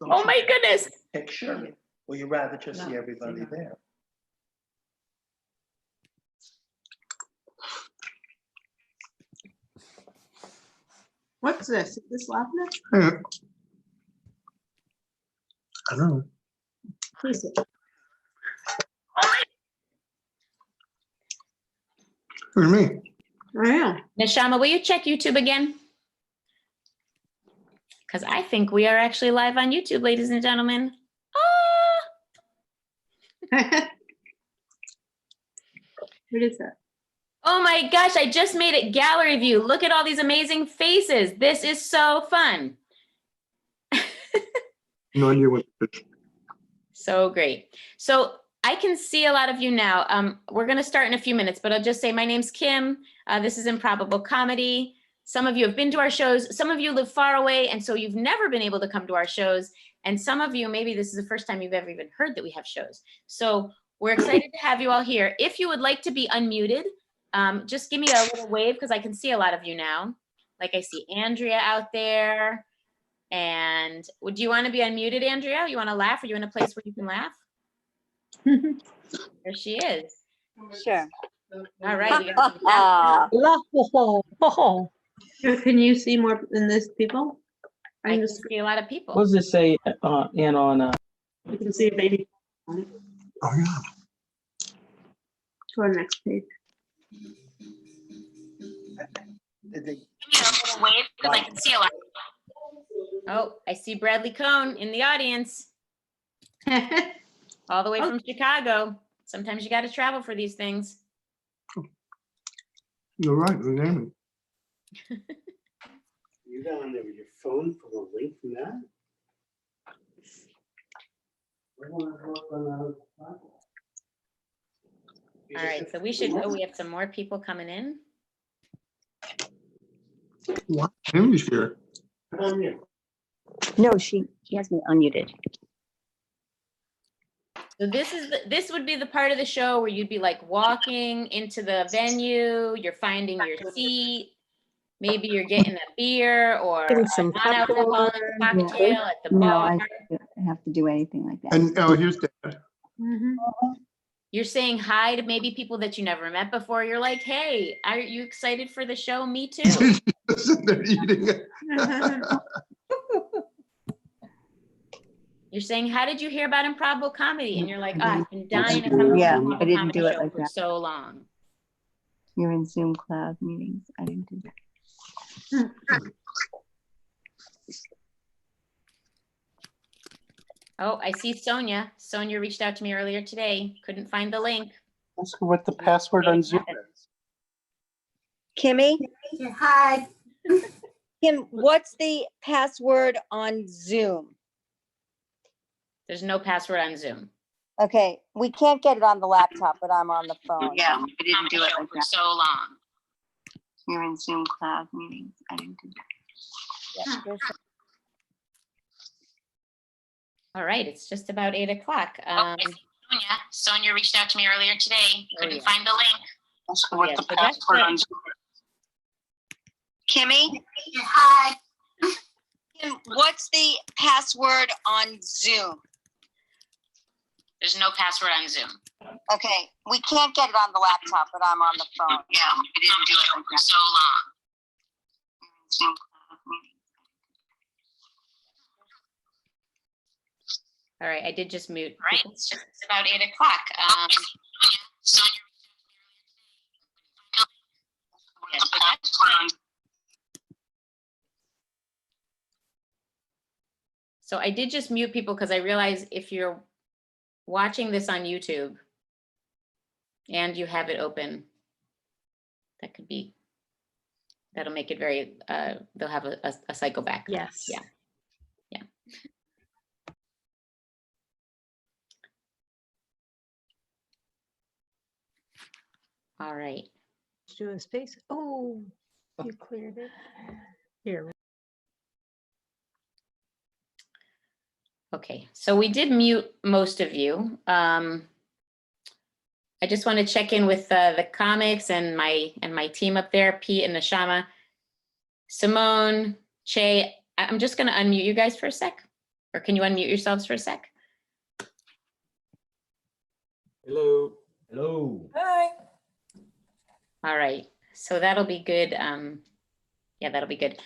Oh my goodness. Picture, or you rather just see everybody there? What's this? Is this lavender? I don't know. Please. For me. I am. Neshama, will you check YouTube again? Because I think we are actually live on YouTube, ladies and gentlemen. Ah! What is that? Oh my gosh, I just made it gallery view. Look at all these amazing faces. This is so fun. No idea what. So great. So I can see a lot of you now. We're going to start in a few minutes, but I'll just say my name's Kim. This is Improbable Comedy. Some of you have been to our shows. Some of you live far away, and so you've never been able to come to our shows. And some of you, maybe this is the first time you've ever even heard that we have shows. So we're excited to have you all here. If you would like to be unmuted, just give me a little wave because I can see a lot of you now. Like I see Andrea out there. And would you want to be unmuted, Andrea? You want to laugh? Are you in a place where you can laugh? There she is. Sure. All right. You got some Can you see more than this people? I can see a lot of people. What does it say, Ann, on, You can see a baby. Oh, yeah. To our next page. Give me a little wave because I can see a lot. Oh, I see Bradley Cohn in the audience, all the way from Chicago. Sometimes you got to travel for these things. You're right, we're naming. You got on there with your phone for the link from that? All right, so we should, we have some more people coming in. What? Amy's here. No, she has me unmuted. So this would be the part of the show where you'd be like walking into the venue, you're finding your seat, maybe you're getting a beer or Getting a some non-alcoholic popcorn. cocktail at the No, bar. I don't have to do anything like that. And, oh, here's Dad. You're saying hi to maybe people that you never met before. You're like, hey, are you excited for the show? Me too. They're eating it. You're saying, how did you hear about Improbable Comedy? And you're like, oh, I've been dying to come to Yeah, Improbable I didn't Comedy do it show like for that. so long. You're in Zoom cloud meetings. I didn't do that. Oh, I see Sonia. Sonia reached out to me earlier today. Couldn't find the link. Ask her what the password on Zoom is. Kimmy? Hi. Kim, what's the password on Zoom? There's no password on Zoom. Okay, we can't get it on the laptop, but I'm on the phone. Yeah, I didn't do it like for that. so long. You're in Zoom cloud meetings. I didn't do that. Yep. All right, it's just about 8 o'clock. Sonia reached out to me earlier today. Couldn't find the link. Ask her what Yeah, the so that's password it. on Zoom is. Kimmy? Hi. Kim, what's the password on Zoom? There's no password on Zoom. Okay, we can't get it on the laptop, but I'm on the phone. Yeah, I didn't do it for so long. Zoom cloud meetings. All right, I did just mute. Right, it's just about 8 o'clock. Sonia. Yeah, so that's fine. So I did just mute people because I realized if you're watching this on YouTube and you have it open, that could be, that'll make it very, they'll have a cycle back. Yes. Yeah. Yeah. All right. Do a space. Oh, you cleared it. Here. Okay, so we did mute most of you. I just want to check in with the comics and my team up there, Pete and Neshama. Simone, Che, I'm just going to unmute you guys for a sec. Or can you unmute yourselves for a sec? Hello. Hello. Hi. All right, so that'll be good. Yeah, that'll be good.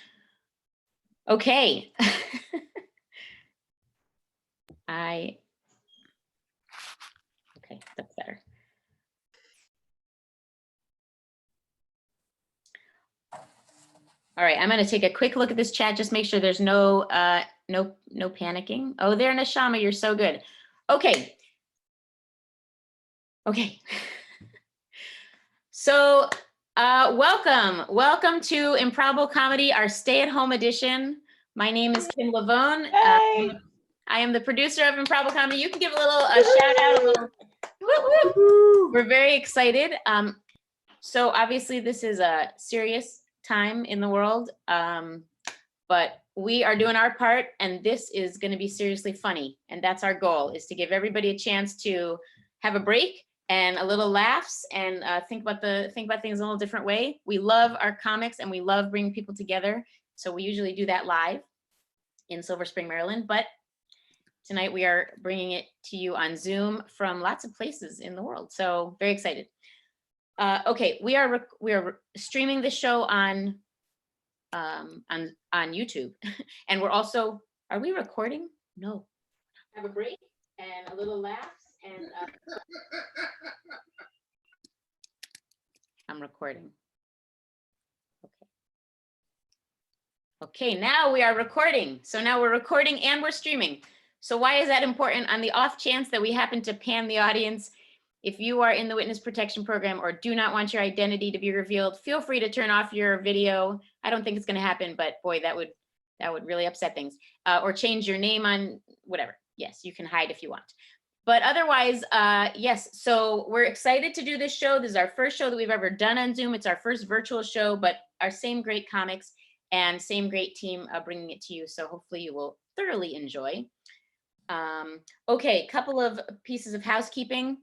Okay. Okay, that's better. All right, I'm gonna take a quick look at this chat, just make sure there's no panicking. Oh, there, Neshama, you're so good. Okay. Okay. So welcome to Improbable Comedy, our stay-at-home edition. My name is Kim Lavone. I am the producer of Improbable Comedy. You can give a shout out, a little. Whoop, whoop. We're very excited. So obviously this is a serious time in the world, but we are doing our part, and this is going to be seriously funny. And that's our goal, is to give everybody a chance to have a break and a little laughs and think about things in a little different way. We love our comics and we love bringing people together. So we usually do that live in Silver Spring, Maryland, but tonight we are bringing it to you on Zoom from lots of places in the world. So very excited. Okay, we are streaming the show on YouTube, and we're also, are we recording? No. Have a break and a little laughs and I'm recording. Okay, now we are recording. So now we're recording and we're streaming. So why is that important? On the off chance that we happen to pan the audience, if you are in the witness protection program or do not want your identity to be revealed, feel free to turn off your video. I don't think it's going to happen, but boy, that would really upset things. Or change your name on whatever. Yes, you can hide if you want. But otherwise, yes, so we're excited to do this show. This is our first show that we've ever done on Zoom. It's our first virtual show, but our same great comics and same great team bringing it to you. So hopefully you will thoroughly enjoy. Okay, couple of pieces of housekeeping.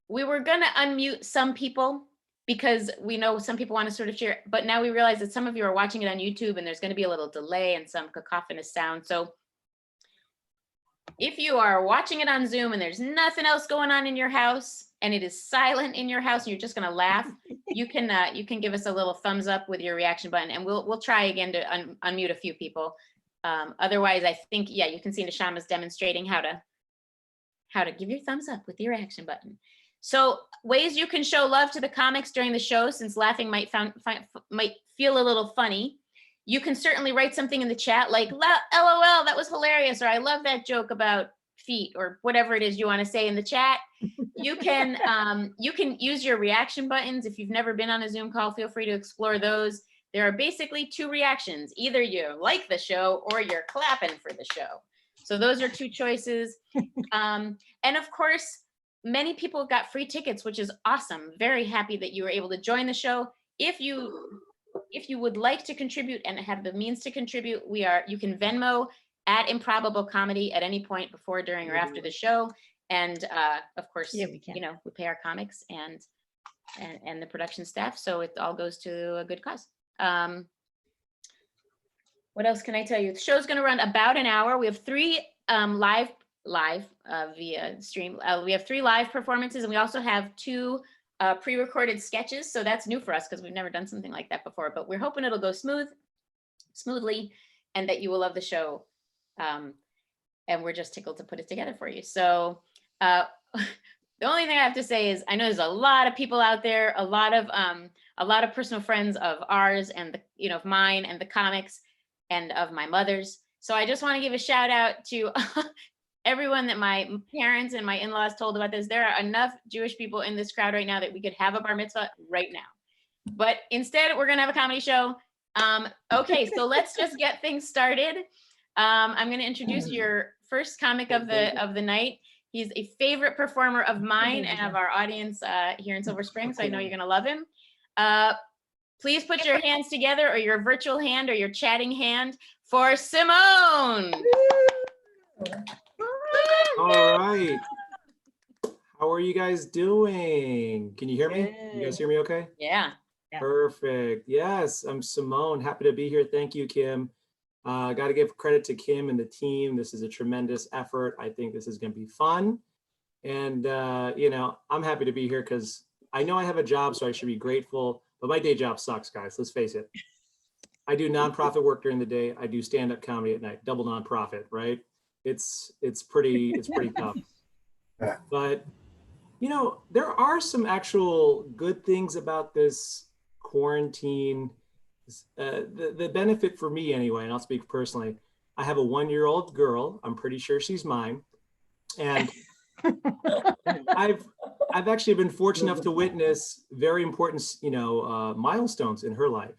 We were gonna unmute some people because we know some people want to sort of share, but now we realize that some of you are watching it on YouTube and there's going to be a little delay and some cacophonous sound. So if you are watching it on Zoom and there's nothing else going on in your house and it is silent in your house and you're just going to laugh, you can give us a little thumbs up with your reaction button, and we'll try again to unmute a few people. Otherwise, I think, yeah, you can see Neshama's demonstrating how to give your thumbs up with your reaction button. So ways you can show love to the comics during the show, since laughing might feel a little funny. You can certainly write something in the chat like, LOL, that was hilarious, or I love that joke about feet, or whatever it is you want to say in the chat. You can use your reaction buttons. If you've never been on a Zoom call, feel free to explore those. There are basically two reactions. Either you like the show or you're clapping for the show. So those are two choices. And of course, many people got free tickets, which is awesome. Very happy that you were able to join the show. If you would like to contribute and have the means to contribute, you can Venmo at Improbable Comedy at any point before, during, or after the show. And of course, Yeah, we can. we pay our comics and the production staff, so it all goes to a good cause. What else can I tell you? The show's going to run about an hour. We have 3 live via stream. We have 3 live performances, and we also have 2 pre-recorded sketches. So that's new for us because we've never done something like that before. But we're hoping it'll go smoothly, and that you will love the show. And we're just tickled to put it together for you. So the only thing I have to say is, I know there's a lot of people out there, a lot of personal friends of ours and of mine and the comics and of my mother's. So I just want to give a shout out to everyone that my parents and my in-laws told about this. There are enough Jewish people in this crowd right now that we could have a bar mitzvah right now. But instead, we're going to have a comedy show. Okay, so let's just get things started. I'm going to introduce your first comic of the night. He's a favorite performer of mine and of our audience here in Silver Spring, so I know you're going to love him. Please put your hands together, or your virtual hand or your chatting hand, for Simone. All right. How are you guys doing? Can you hear me? You guys hear me okay? Yeah. Perfect. Yes, I'm Simone. Happy to be here. Thank you, Kim. Got to give credit to Kim and the team. This is a tremendous effort. I think this is going to be fun. And, you know, I'm happy to be here because I know I have a job, so I should be grateful. But my day job sucks, guys. Let's face it. I do nonprofit work during the day. I do stand-up comedy at night, double nonprofit, right? It's pretty tough. But, you know, there are some actual good things about this quarantine. The benefit for me anyway, and I'll speak personally, I have a 1-year-old girl. I'm pretty sure she's mine. And I've actually been fortunate enough to witness very important, you know, milestones in her life.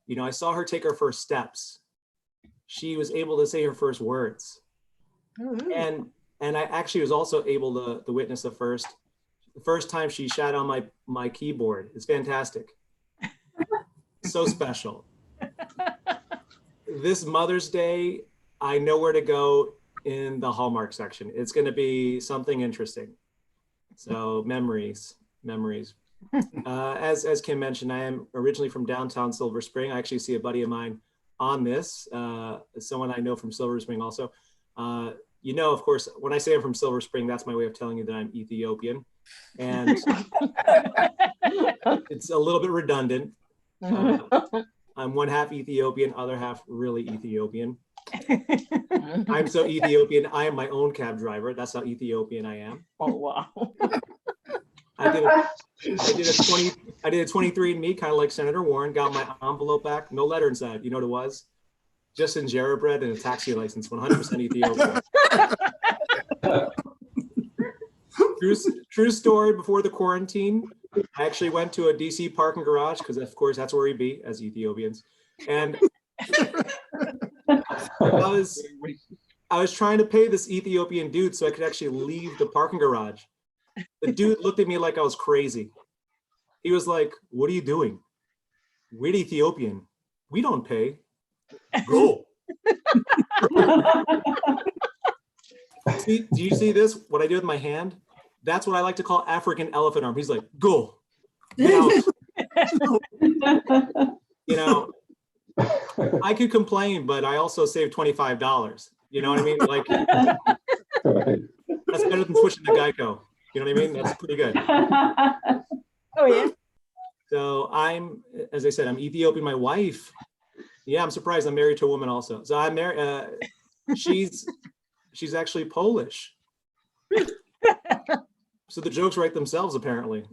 You know, I saw her take her first steps. She was able to say her first words. And I actually was also able to witness the first time she shat on my keyboard. It's fantastic. So special. This Mother's Day, I know where to go in the Hallmark section. It's going to be something interesting. So memories. As Kim mentioned, I am originally from downtown Silver Spring. I actually see a buddy of mine on this, someone I know from Silver Spring also. You know, of course, when I say I'm from Silver Spring, that's my way of telling you that I'm Ethiopian. And it's a little bit redundant. I'm one half Ethiopian, other half really Ethiopian. I'm so Ethiopian, I am my own cab driver. That's how Ethiopian I am. Oh, wow. I did a 23andMe, kind of like Senator Warren, got my envelope back, no letter inside. You know what it was? Just injera bread and a taxi license, 100% Ethiopian. True story, before the quarantine, I actually went to a DC parking garage, because of course that's where we be as Ethiopians. And I was trying to pay this Ethiopian dude so I could actually leave the parking garage. The dude looked at me like I was crazy. He was like, "What are you doing? We're Ethiopian. We don't pay. Go." See, do you see this? What I did with my hand? That's what I like to call African elephant arm. He's like, "Go." Now, you know, I could complain, but I also saved $25. You know what I mean? Like, that's better than switching to Geico. You know what I mean? That's pretty good. Oh, yeah. So as I said, I'm Ethiopian. My wife, yeah, I'm surprised I'm married to a woman also. So I'm married, she's actually Polish. So the jokes write themselves, apparently.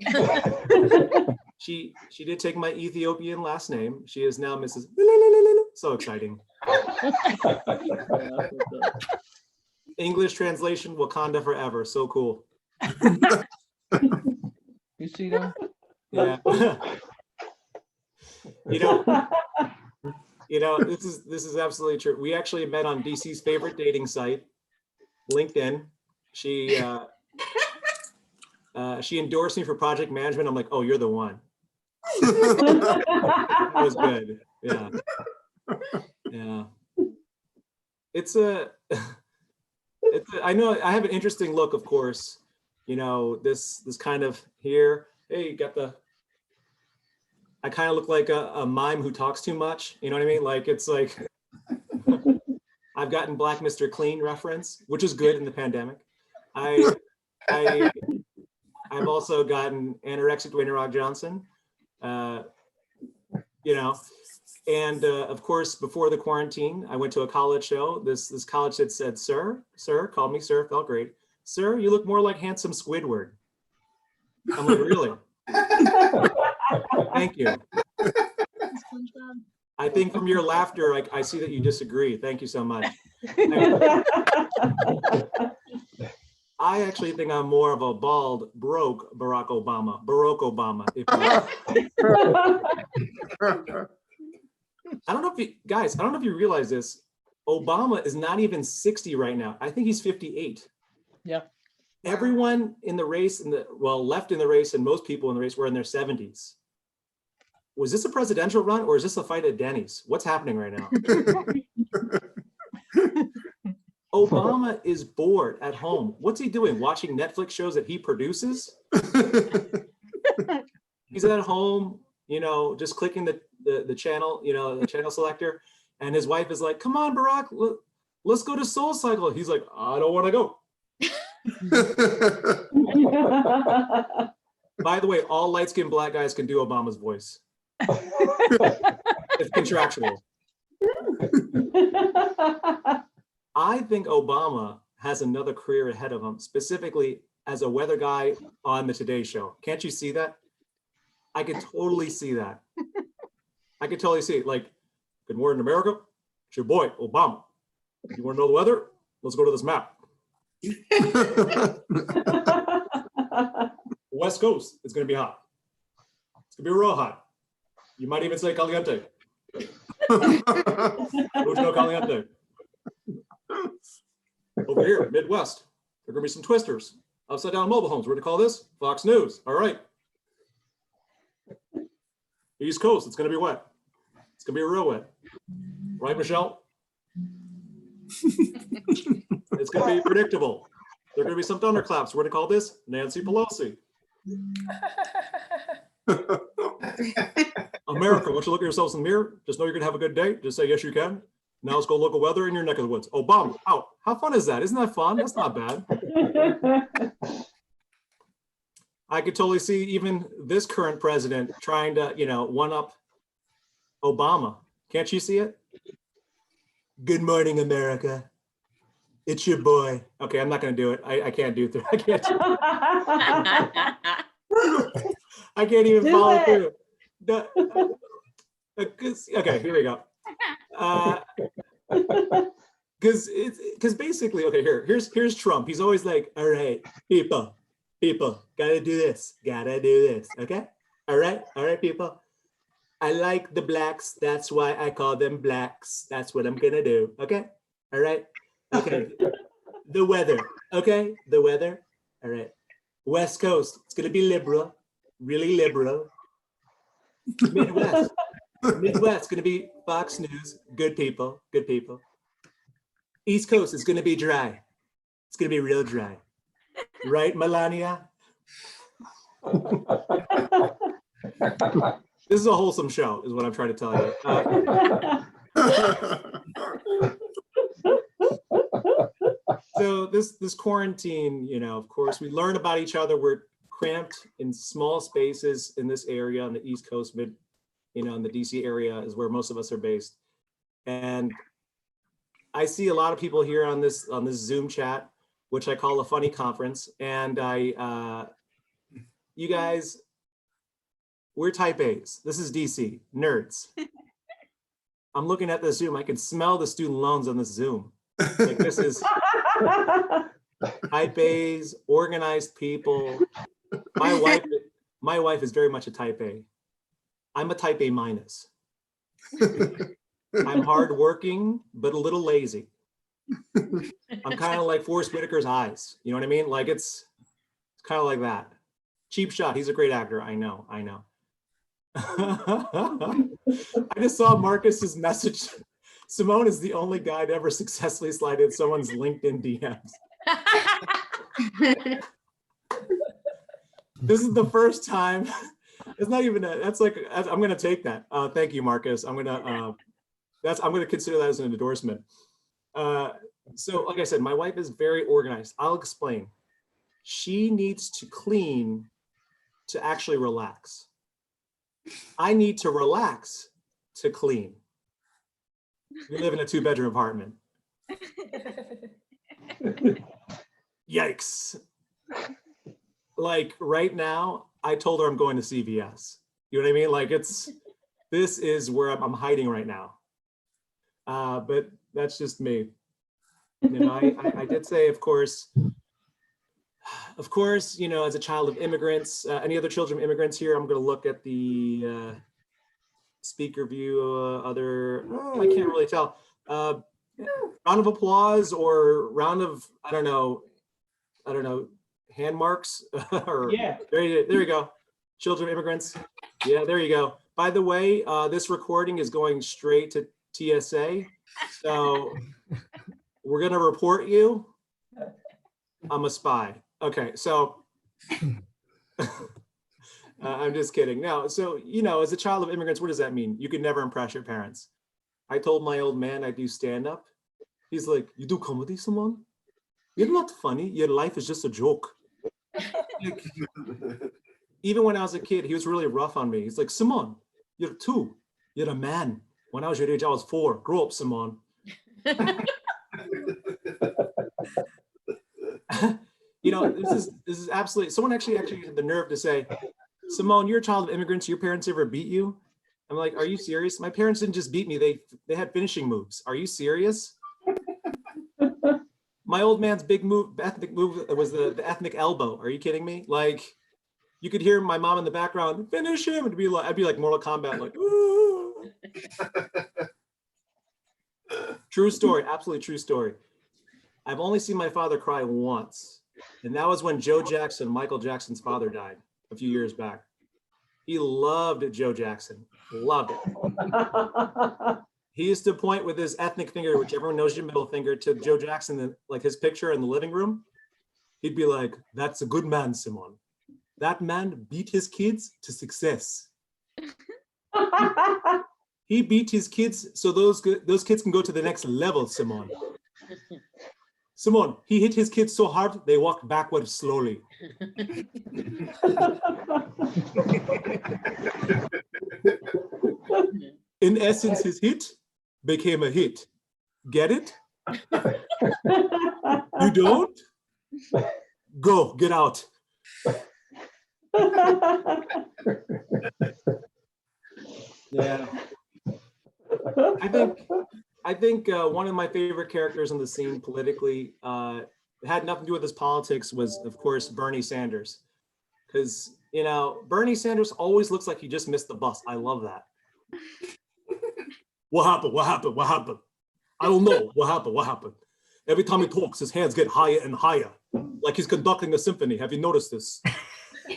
She did take my Ethiopian last name. She is now Mrs. So exciting. English translation, Wakanda forever. So cool. You see them? Yeah. you know, this is absolutely true. We actually met on DC's favorite dating site, LinkedIn. She endorsed me for project management. I'm like, "Oh, you're the one." That was good. Yeah. I know I have an interesting look, of course. You know, this kind of here. Hey, you got I kind of look like a mime who talks too much. You know what I mean? Like, it's like I've gotten Black Mr. Clean reference, which is good in the pandemic. I've also gotten anorexic Dwayne Rock Johnson. You know, and of course, before the quarantine, I went to a college show. This college that said, sir, called me sir, felt great. "Sir, you look more like handsome Squidward." I'm like, "Really?" Thank you. I think from your laughter, I see that you disagree. Thank you so much. I actually think I'm more of a bald, broke Barack Obama. If you I don't know if you guys, I don't know if you realize this. Obama is not even 60 right now. I think he's 58. Yeah. Everyone in the race, left in the race, and most people in the race were in their 70s. Was this a presidential run, or is this a fight at Denny's? What's happening right now? Obama is bored at home. What's he doing? Watching Netflix shows that he produces? He's at home, you know, just clicking the channel, you know, the channel selector, And his wife is like, come on, Barack, let's go to Soul Cycle. He's like, I don't want to go. By the way, all light-skinned black guys can do Obama's voice. It's contractual. I think Obama has another career ahead of him, specifically as a weather guy on the Today Show. Can't you see that? I could totally see that. I could totally see it. Like, good morning, America. It's your boy, Obama. You want to know the weather? Let's go to this map. West Coast, it's going to be hot. It's going to be real hot. You might even say caliente. Mucho caliente. Over here, Midwest, there are going to be some twisters. Upside down mobile homes. We're going to call this Fox News. All right. East Coast, it's going to be wet. It's going to be real wet. Right, Michelle? It's going to be predictable. There are going to be some thunderclaps. We're going to call this Nancy Pelosi. America, once you look at yourselves in the mirror, just know you're going to have a good day. Just say, yes, you can. Now let's go local weather in your neck of the woods. Obama, out. How fun is that? Isn't that fun? That's not bad. I could totally see even this current president trying to, one up Obama. Can't you see it? Good morning, America. It's your boy. Okay, I'm not going to do it. I can't do it. I can't even Do follow it. through. Okay, here we go. Because basically, okay, here's Trump. He's always like, all right, people, gotta do this, okay? All right, people. I like the blacks. That's why I call them blacks. That's what I'm gonna do. Okay. All right. Okay. The weather. Okay. The weather. All right. West Coast. It's gonna be liberal, really liberal. Midwest. Midwest. Gonna be Fox News. Good people. Good people. East Coast is gonna be dry. It's gonna be real dry. Right, Melania? This is a wholesome show, is what I'm trying to tell you. So this quarantine, of course, we learn about each other. We're cramped in small spaces in this area on the East Coast, in the DC area is where most of us are based. And I see a lot of people here on this Zoom chat, which I call a funny conference. And you guys, we're type A's. This is DC, nerds. I'm looking at the Zoom. I can smell the student loans on this Zoom. Like, this is type A's, organized people. My wife is very much a type A. I'm a type A minus. I'm hardworking, but a little lazy. I'm kind of like Forrest Whitaker's eyes. You know what I mean? Like it's kind of like that. Cheap Shot. He's a great actor. I know. I just saw Marcus's message. Simone is the only guy to ever successfully slide in someone's LinkedIn DMs. This is the first time. It's not even I'm going to take that. Thank you, Marcus. I'm going to consider that as an endorsement. So like I said, my wife is very organized. I'll explain. She needs to clean to actually relax. I need to relax to clean. We live in a 2-bedroom apartment. Yikes. Like right now, I told her I'm going to CVS. You know what I mean? Like this is where I'm hiding right now. But that's just me. I did say, of course, as a child of immigrants, any other children of immigrants here, I'm going to look at the speaker view, I can't really tell. Round of applause or round of, I don't know, hand marks. Or, Yeah. There you go. Children of immigrants. Yeah, there you go. By the way, this recording is going straight to TSA. So we're going to report you. I'm a spy. Okay, so I'm just kidding. No, so, as a child of immigrants, what does that mean? You can never impress your parents. I told my old man I do stand-up. He's like, you do comedy, Simone? You're not funny. Your life is just a joke. Like, even when I was a kid, he was really rough on me. He's like, Simone, you're 2. You're a man. When I was your age, I was 4. Grow up, Simone. You know, this is absolutely, someone actually had the nerve to say, Simone, you're a child of immigrants. Your parents ever beat you? I'm like, are you serious? My parents didn't just beat me. They had finishing moves. Are you serious? My old man's big ethnic move was the ethnic elbow. Are you kidding me? Like, you could hear my mom in the background, finish him. I'd be like Mortal Kombat, like, ooh. True story, absolutely true story. I've only seen my father cry once, and that was when Joe Jackson, Michael Jackson's father, died a few years back. He loved Joe Jackson, loved it. He used to point with his ethnic finger, which everyone knows your middle finger, to Joe Jackson, like his picture in the living room. He'd be like, that's a good man, Simone. That man beat his kids to success. He beat his kids so those kids can go to the next level, Simone. Simone, he hit his kids so hard, they walked backwards slowly. In essence, his hit became a hit. Get it? You don't? Go, get out. Yeah. I think one of my favorite characters on the scene politically had nothing to do with his politics was, of course, Bernie Sanders. Because, you know, Bernie Sanders always looks like he just missed the bus. I love that. What happened? What happened? What happened? I don't know. What happened? What happened? Every time he talks, his hands get higher and higher, like he's conducting a symphony. Have you noticed this?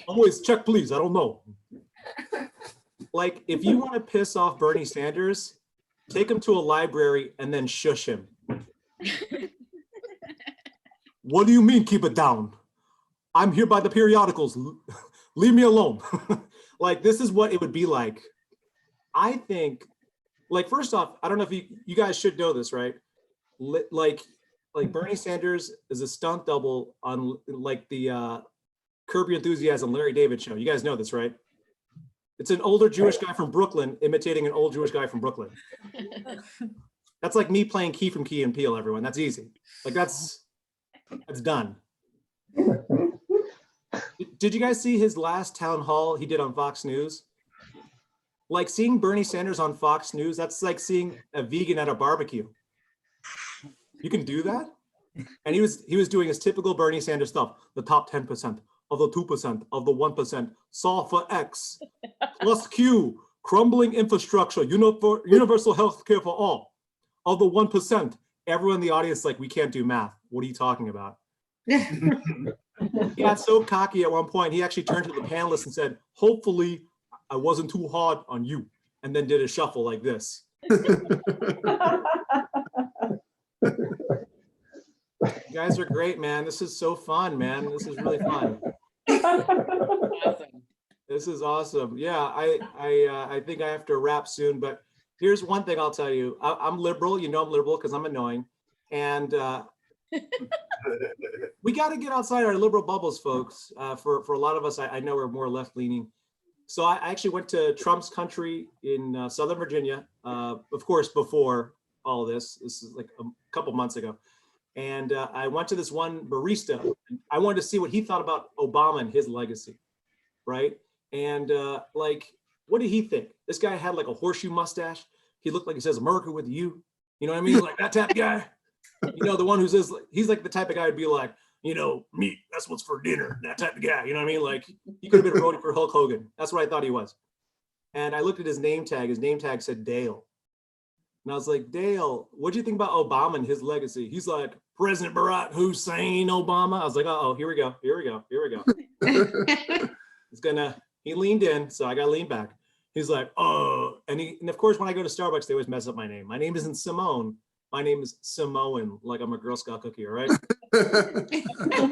Always check, please. I don't know. Like, if you want to piss off Bernie Sanders, take him to a library and then shush him. What do you mean, keep it down? I'm here by the periodicals. Leave me alone. Like, this is what it would be like. I think, like, first off, I don't know if you guys should know this, right? Like Bernie Sanders is a stunt double on like the Curb Your Enthusiasm Larry David show. You guys know this, right? It's an older Jewish guy from Brooklyn imitating an old Jewish guy from Brooklyn. That's like me playing Key from Key and Peele, everyone. That's easy. Like that's done. Did you guys see his last town hall he did on Fox News? Like seeing Bernie Sanders on Fox News, that's like seeing a vegan at a barbecue. You can do that? And he was doing his typical Bernie Sanders stuff. The top 10% of the 2% of the 1%, solve for X, plus Q, crumbling infrastructure, universal health care for all. Of the 1%, everyone in the audience like, we can't do math. What are you talking about? He got so cocky at one point, he actually turned to the panelists and said, hopefully I wasn't too hard on you, and then did a shuffle like this. You guys are great, man. This is so fun, man. This is really fun. Awesome. This is awesome. Yeah, I think I have to wrap soon, but here's one thing I'll tell you. I'm liberal. You know I'm liberal because I'm annoying. And we got to get outside our liberal bubbles, folks. For a lot of us, I know we're more left-leaning. So I actually went to Trump's country in Southern Virginia, of course, before all this. This is like a couple months ago. And I went to this one barista. I wanted to see what he thought about Obama and his legacy, right? And like, what did he think? This guy had like a horseshoe mustache. He looked like he says, America with you. You know what I mean? Like that type of guy. You know, the one who says, he's like the type of guy who'd be like, you know, meat, that's what's for dinner. That type of guy, you know what I mean? Like, he could have been voting for Hulk Hogan. That's what I thought he was. And I looked at his name tag. His name tag said Dale. And I was like, Dale, what do you think about Obama and his legacy? He's like, President Barack Hussein Obama. I was like, uh-oh, here we go. He leaned in, so I got to lean back. He's like, oh, and of course, when I go to Starbucks, they always mess up my name. My name isn't Simone. My name is Simone, like I'm a Girl Scout cookie, all right?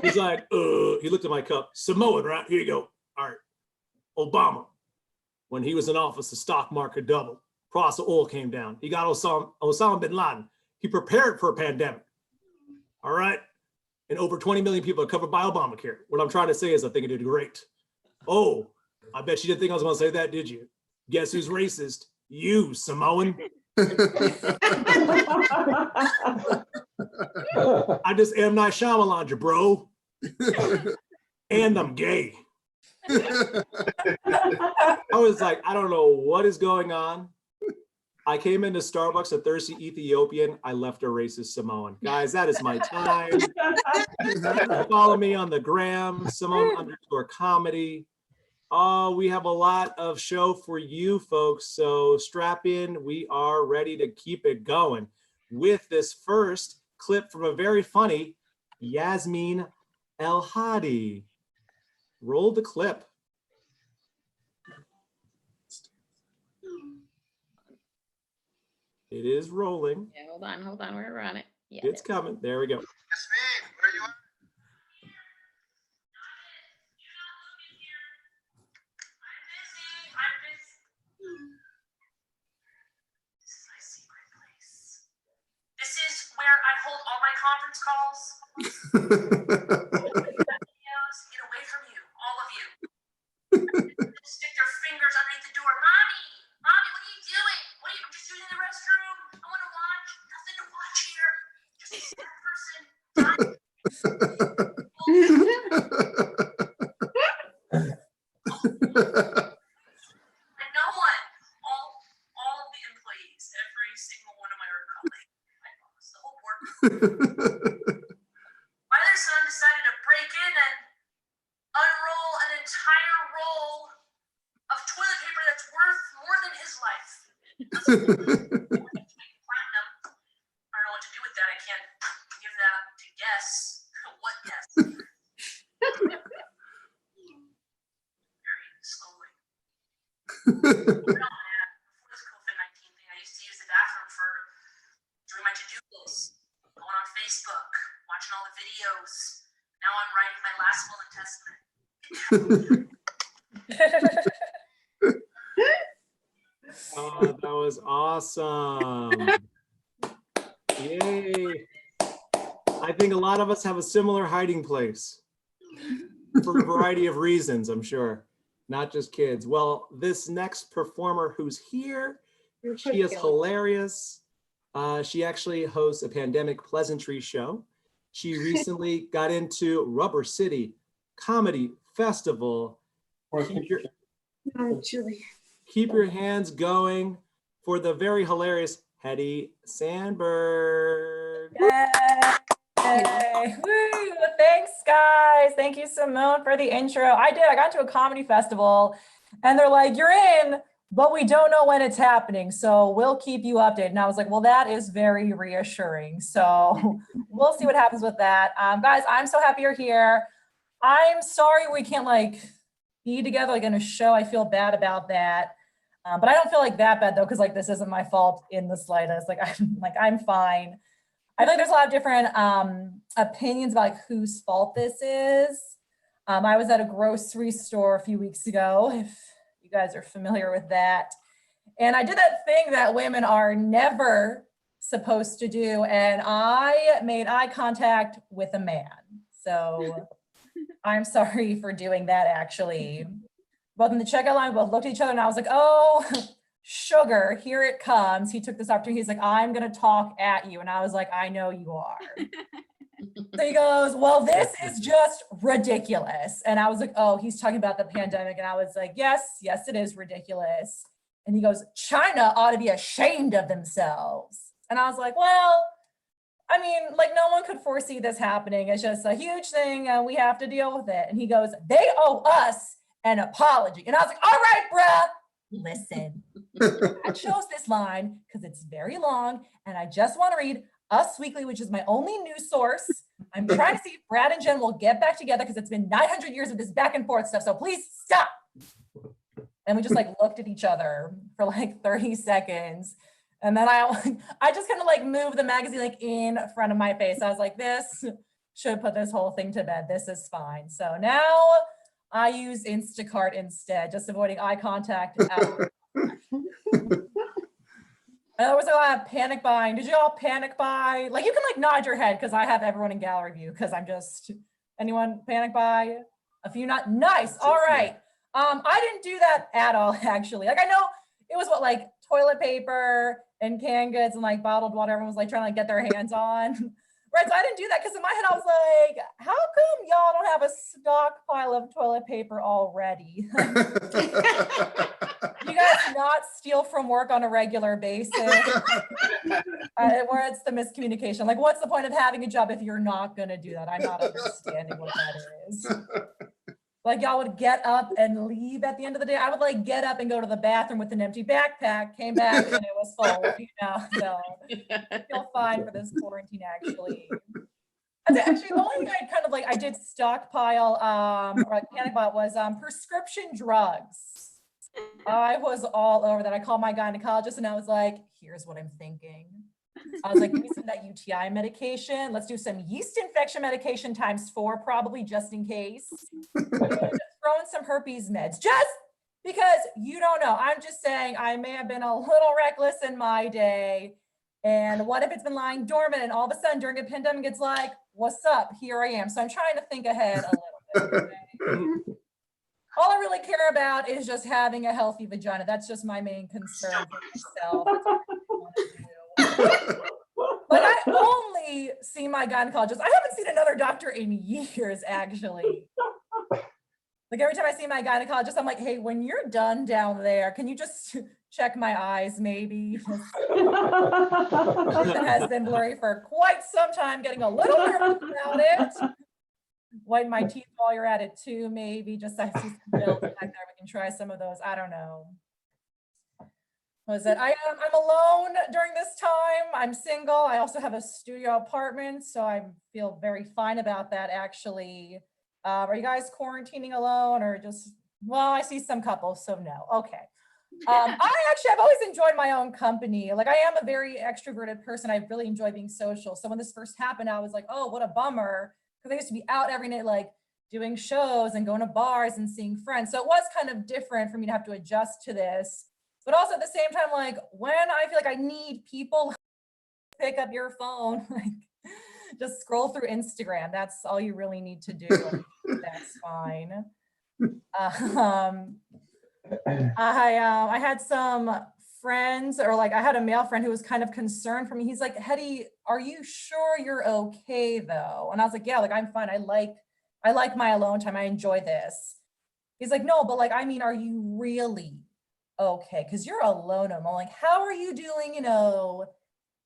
He's like, he looked at my cup, Samoan, right? Here you go. All right. Obama, when he was in office, the stock market doubled. Price of oil came down. He got Osama bin Laden. He prepared for a pandemic. All right. And over 20 million people are covered by Obamacare. What I'm trying to say is I think it did great. Oh, I bet you didn't think I was going to say that, did you? Guess who's racist? You, Simone. I just am not Shyamalan, you bro. And I'm gay. I was like, I don't know what is going on. I came into Starbucks a thirsty Ethiopian. I left a racist Simone. Guys, that is my time. Follow me on the gram, Simone_comedy. Oh, we have a lot of show for you folks. So strap in. We are ready to keep it going with this first clip from a very funny Yasmin Elhady. Roll the clip. It is rolling. Yeah, hold on, we're on it. Yeah, It's coming. There we go. Yasmin, where you at? This is where I hold all my conference calls. Videos, get away from you, all of you. Stick their fingers underneath the door. Mommy, what are you doing? I'm just using the restroom. I want to watch. Nothing to watch here. Just one person. And no one, all of the employees, every single one of my colleagues, I promise, the whole board. My other son decided to break in and unroll an entire roll of toilet paper that's worth more than his life. Platinum. I don't know what to do with that. I can't give that to guess. What guess? Very slowly. Before this COVID-19 thing, I used to use the bathroom for doing my to-do list, going on Facebook, watching all the videos. Now I'm writing my last will and testament. Oh, that was awesome. Yay. I think a lot of us have a similar hiding place for a variety of reasons, I'm sure. Not just kids. Well, this next performer who's here, she is hilarious. She actually hosts a pandemic pleasantry show. She recently got into Rubber City Comedy Festival. Keep your hands going for the very hilarious Hedi Sandberg. Yay. Woo. Thanks, guys. Thank you, Simone, for the intro. I got to a comedy festival and they're like, you're in, but we don't know when it's happening. So we'll keep you updated. And I was like, well, that is very reassuring. So we'll see what happens with that. Guys, I'm so happy you're here. I'm sorry we can't be together in a show. I feel bad about that. But I don't feel that bad though, because this isn't my fault in the slightest. I'm fine. I think there's a lot of different opinions about whose fault this is. I was at a grocery store a few weeks ago, if you guys are familiar with that. And I did that thing that women are never supposed to do. And I made eye contact with a man. So I'm sorry for doing that, actually. Both in the checkout line, we both looked at each other and I was like, oh, sugar, here it comes. He took this opportunity. He's like, I'm going to talk at you. And I was like, I know you are. So he goes, well, this is just ridiculous. And I was like, oh, he's talking about the pandemic. And I was like, yes, it is ridiculous. And he goes, China ought to be ashamed of themselves. And I was like, well, I mean, no one could foresee this happening. It's just a huge thing and we have to deal with it. And he goes, they owe us an apology. And I was like, all right, bruh, listen. I chose this line because it's very long and I just want to read Us Weekly, which is my only news source. I'm trying to see if Brad and Jen will get back together because it's been 900 years of this back and forth stuff. So please stop. And we just looked at each other for 30 seconds. And then I just kind of moved the magazine in front of my face. I was like, this should put this whole thing to bed. This is fine. So now I use Instacart instead, just avoiding eye contact. And there was a lot of panic buying. Did you all panic buy? Like you can like nod your head because I have everyone in gallery view because I'm just, anyone panic buy? A few not, nice, all right. I didn't do that at all actually. Like I know it was what like toilet paper and canned goods and like bottled water everyone was like trying to like get their hands on. Right, so I didn't do that because in my head I was like, how come y'all don't have a stockpile of toilet paper already? You guys not steal from work on a regular basis? Where it's the miscommunication. Like, what's the point of having a job if you're not gonna do that? I'm not understanding what that is. Like y'all would get up and leave at the end of the day. I would like get up and go to the bathroom with an empty backpack, came back and it was full, you know, so I feel fine for this quarantine actually. Actually, the only thing I kind of like, I did stockpile, or like panic bought was prescription drugs. I was all over that. I called my gynecologist and I was like, here's what I'm thinking. I was like, give me some of that UTI medication. Let's do some yeast infection medication ×4, probably just in case. Throw in some herpes meds, just because you don't know. I'm just saying I may have been a little reckless in my day. And what if it's been lying dormant and all of a sudden during a pandemic, it's like, what's up? Here I am. So I'm trying to think ahead a little bit. Okay? All I really care about is just having a healthy vagina. That's just my main concern for myself. That's what I want to do. But I only see my gynecologist. I haven't seen another doctor in years, actually. Like every time I see my gynecologist, I'm like, hey, when you're done down there, can you just check my eyes, maybe? Something has been blurry for quite some time, getting a little nervous about it. Whiten my teeth while you're at it too, maybe. Just I see some bills back there. We can try some of those. I don't know. Was it? I'm alone during this time. I'm single. I also have a studio apartment, so I feel very fine about that actually. Are you guys quarantining alone or just, well, I see some couples, so no. Okay. I've always enjoyed my own company. Like I am a very extroverted person. I really enjoy being social. So when this first happened, I was like, oh, what a bummer. Because I used to be out every night, like doing shows and going to bars and seeing friends. So it was kind of different for me to have to adjust to this. But also at the same time, like when I feel like I need people, pick up your phone, like just scroll through Instagram. That's all you really need to do. That's fine. I had some friends, or like I had a male friend who was kind of concerned for me. He's like, Hedi, are you sure you're okay though? And I was like, yeah, like I'm fine. I like my alone time. I enjoy this. He's like, no, but like, I mean, are you really okay? Because you're alone. I'm like, how are you doing, you know,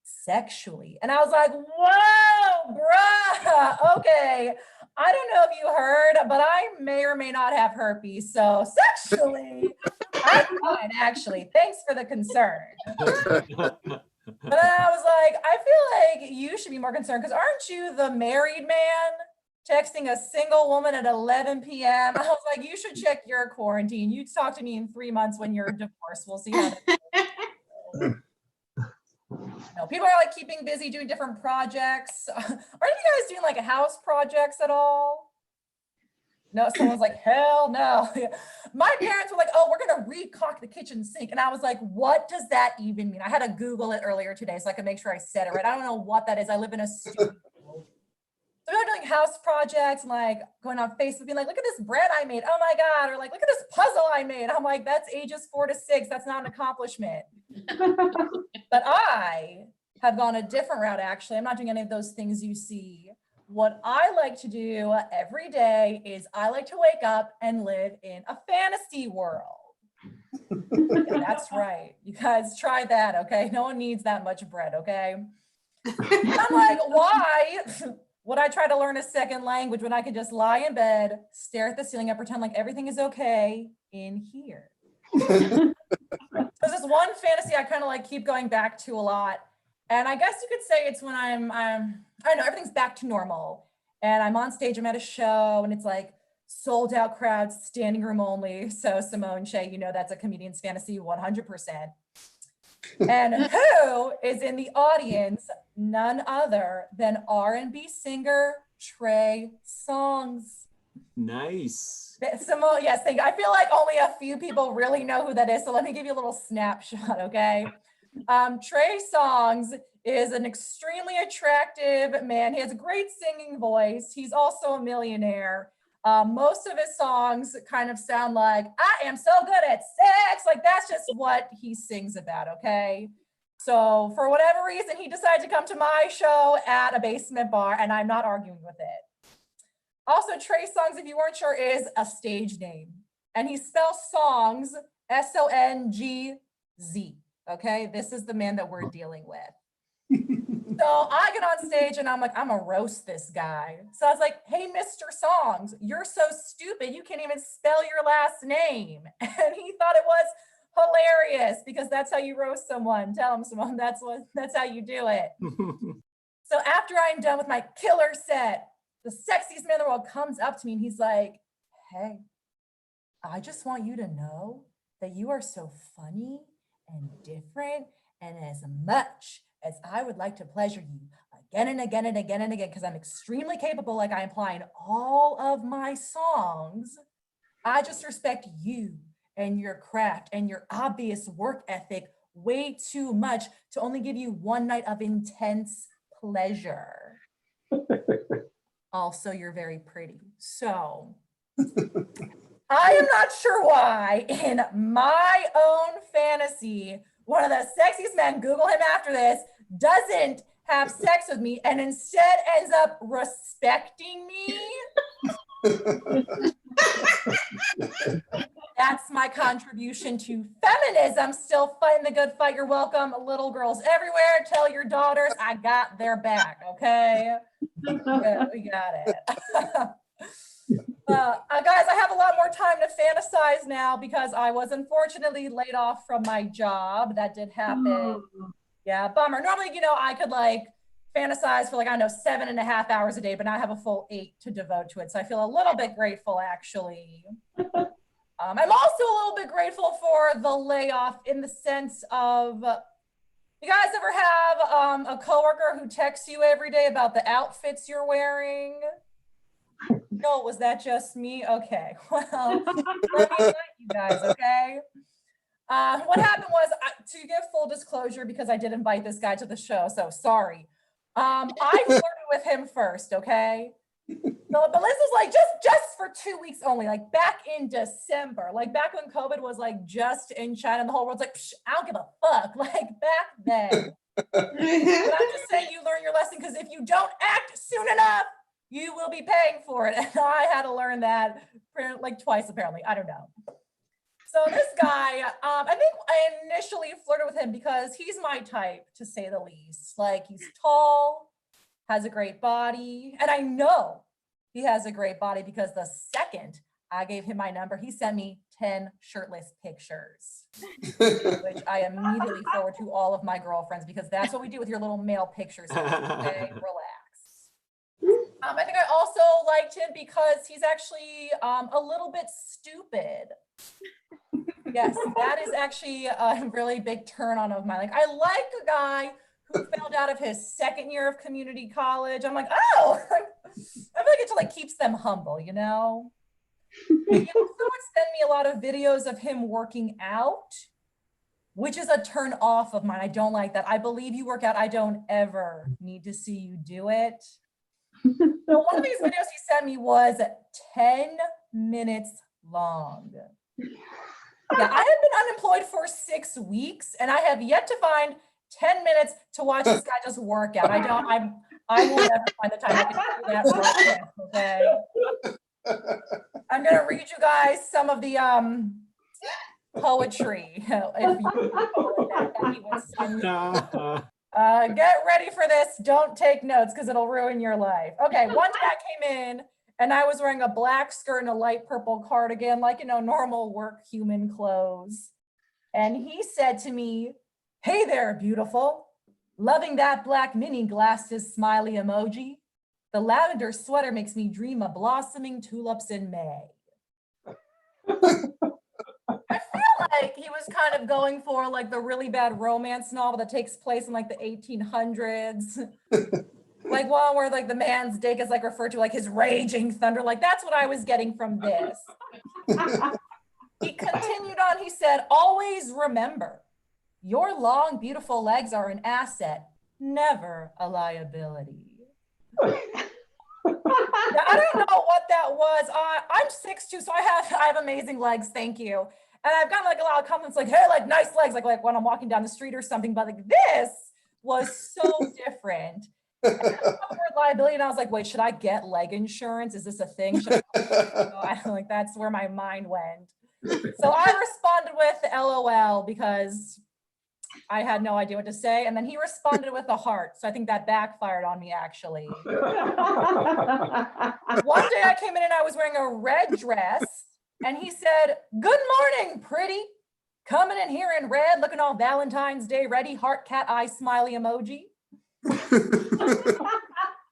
sexually? And I was like, whoa, bruh, okay. I don't know if you heard, but I may or may not have herpes. So sexually, I'm fine, actually. Thanks for the concern. But then I was like, I feel like you should be more concerned because aren't you the married man texting a single woman at 11 p.m.? I was like, you should check your quarantine. You talk to me in 3 months when you're divorced. We'll see how that goes. No, people are like keeping busy doing different projects. Are you guys doing like house projects at all? No, someone's like, hell no. My parents were like, oh, we're gonna recaulk the kitchen sink. And I was like, what does that even mean? I had to Google it earlier today so I could make sure I said it right. I don't know what that is. I live in a studio. So we're doing house projects and like going on Facebook being like, look at this bread I made. Oh my God. Or like, look at this puzzle I made. I'm like, that's ages 4 to 6. That's not an accomplishment. But I have gone a different route, actually. I'm not doing any of those things you see. What I like to do every day is I like to wake up and live in a fantasy world. Yeah, that's right. You guys try that, okay? No one needs that much bread, okay? I'm like, why would I try to learn a second language when I could just lie in bed, stare at the ceiling and pretend like everything is okay in here? There's this one fantasy I kind of like keep going back to a lot. And I guess you could say it's when I don't know, everything's back to normal. And I'm on stage, I'm at a show and it's like sold out crowds, standing room only. So Simone, Shay, you know, that's a comedian's fantasy 100%. And who is in the audience? None other than R&B singer Trey Songz. Nice. Simone, yes, thank you. I feel like only a few people really know who that is. So let me give you a little snapshot, okay? Trey Songz is an extremely attractive man. He has a great singing voice. He's also a millionaire. Most of his songs kind of sound like, I am so good at sex. Like that's just what he sings about, okay? So for whatever reason, he decided to come to my show at a basement bar, and I'm not arguing with it. Also, Trey Songz, if you weren't sure, is a stage name. And he spells songs, Songz, okay? This is the man that we're dealing with. So I get on stage and I'm like, I'm gonna roast this guy. So I was like, hey, Mr. Songz, you're so stupid, you can't even spell your last name. And he thought it was hilarious because that's how you roast someone. Tell him, Simone, that's how you do it. So after I'm done with my killer set, the sexiest man in the world comes up to me and he's like, hey, I just want you to know that you are so funny and different, and as much as I would like to pleasure you again and again and again and again, because I'm extremely capable, like I imply in all of my songs, I just respect you and your craft and your obvious work ethic way too much to only give you one night of intense pleasure. Also, you're very pretty. So I am not sure why in my own fantasy, one of the sexiest men, Google him after this, doesn't have sex with me and instead ends up respecting me. That's my contribution to feminism. Still fighting the good fight. You're welcome. Little girls everywhere. Tell your daughters I got their back, okay? Yeah, we got it. Guys, I have a lot more time to fantasize now because I was unfortunately laid off from my job. That did happen. Yeah, bummer. Normally, I could like fantasize for like, I don't know, 7.5 hours a day, but now I have a full 8 to devote to it. So I feel a little bit grateful, actually. I'm also a little bit grateful for the layoff in the sense of, you guys ever have a coworker who texts you every day about the outfits you're wearing? No, was that just me? Okay, well, let me invite you guys, okay? What happened was, to give full disclosure, because I did invite this guy to the show, so sorry. I flirted with him first, okay? So, but this is like just for 2 weeks only, like back in December, like back when COVID was like just in China and the whole world's like, I don't give a fuck, like back then. But I'm just saying you learn your lesson because if you don't act soon enough, you will be paying for it. And I had to learn that like twice, apparently. I don't know. So this guy, I think I initially flirted with him because he's my type, to say the least. Like he's tall, has a great body. And I know he has a great body because the second I gave him my number, he sent me 10 shirtless pictures, which I immediately forward to all of my girlfriends because that's what we do with your little male pictures. Okay, relax. I think I also liked him because he's actually a little bit stupid. Yes, that is actually a really big turn on of mine. Like, I like a guy who failed out of his second year of community college. I'm like, oh, I feel like it like keeps them humble, you know? And he also would send me a lot of videos of him working out, which is a turn off of mine. I don't like that. I believe you work out. I don't ever need to see you do it. So one of these videos he sent me was 10 minutes long. Yeah, I have been unemployed for 6 weeks and I have yet to find 10 minutes to watch this guy just work out. I will never find the time I can do that right now, okay? I'm gonna read you guys some of the poetry. If you get ready for this. Don't take notes because it'll ruin your life. Okay, one day I came in and I was wearing a black skirt and a light purple cardigan, like, normal work human clothes. And he said to me, hey there, beautiful. Loving that black mini glasses smiley emoji. The lavender sweater makes me dream of blossoming tulips in May. I feel like he was kind of going for like the really bad romance novel that takes place in like the 1800s. Like one where like the man's dick is like referred to like his raging thunder. Like that's what I was getting from this. He continued on, he said, always remember, Your long, beautiful legs are an asset, never a liability. Now, I don't know what that was. I'm 6'2", so I have amazing legs. Thank you. And I've gotten like a lot of compliments, like, "Hey, like nice legs," like when I'm walking down the street or something. But like this was so different. And I saw the word liability, and I was like, "Wait, should I get leg insurance? Is this a thing?" Should I like that's where my mind went. So I responded with LOL because I had no idea what to say. And then he responded with a heart. So I think that backfired on me, actually. One day I came in and I was wearing a red dress. And he said, "Good morning, pretty. Coming in here in red, looking all Valentine's Day ready, heart, cat, eye, smiley emoji."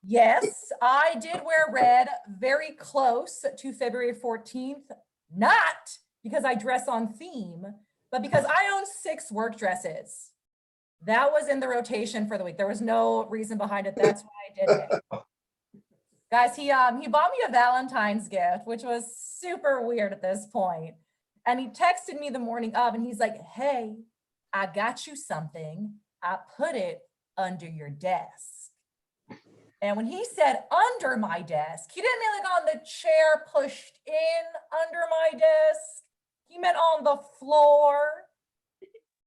Yes, I did wear red very close to February 14th. Not because I dress on theme, but because I own 6 work dresses. That was in the rotation for the week. There was no reason behind it. That's why I did it. Guys, he bought me a Valentine's gift, which was super weird at this point. And he texted me the morning of and he's like, "Hey, I got you something. I put it under your desk." And when he said under my desk, he didn't mean like on the chair pushed in under my desk. He meant on the floor,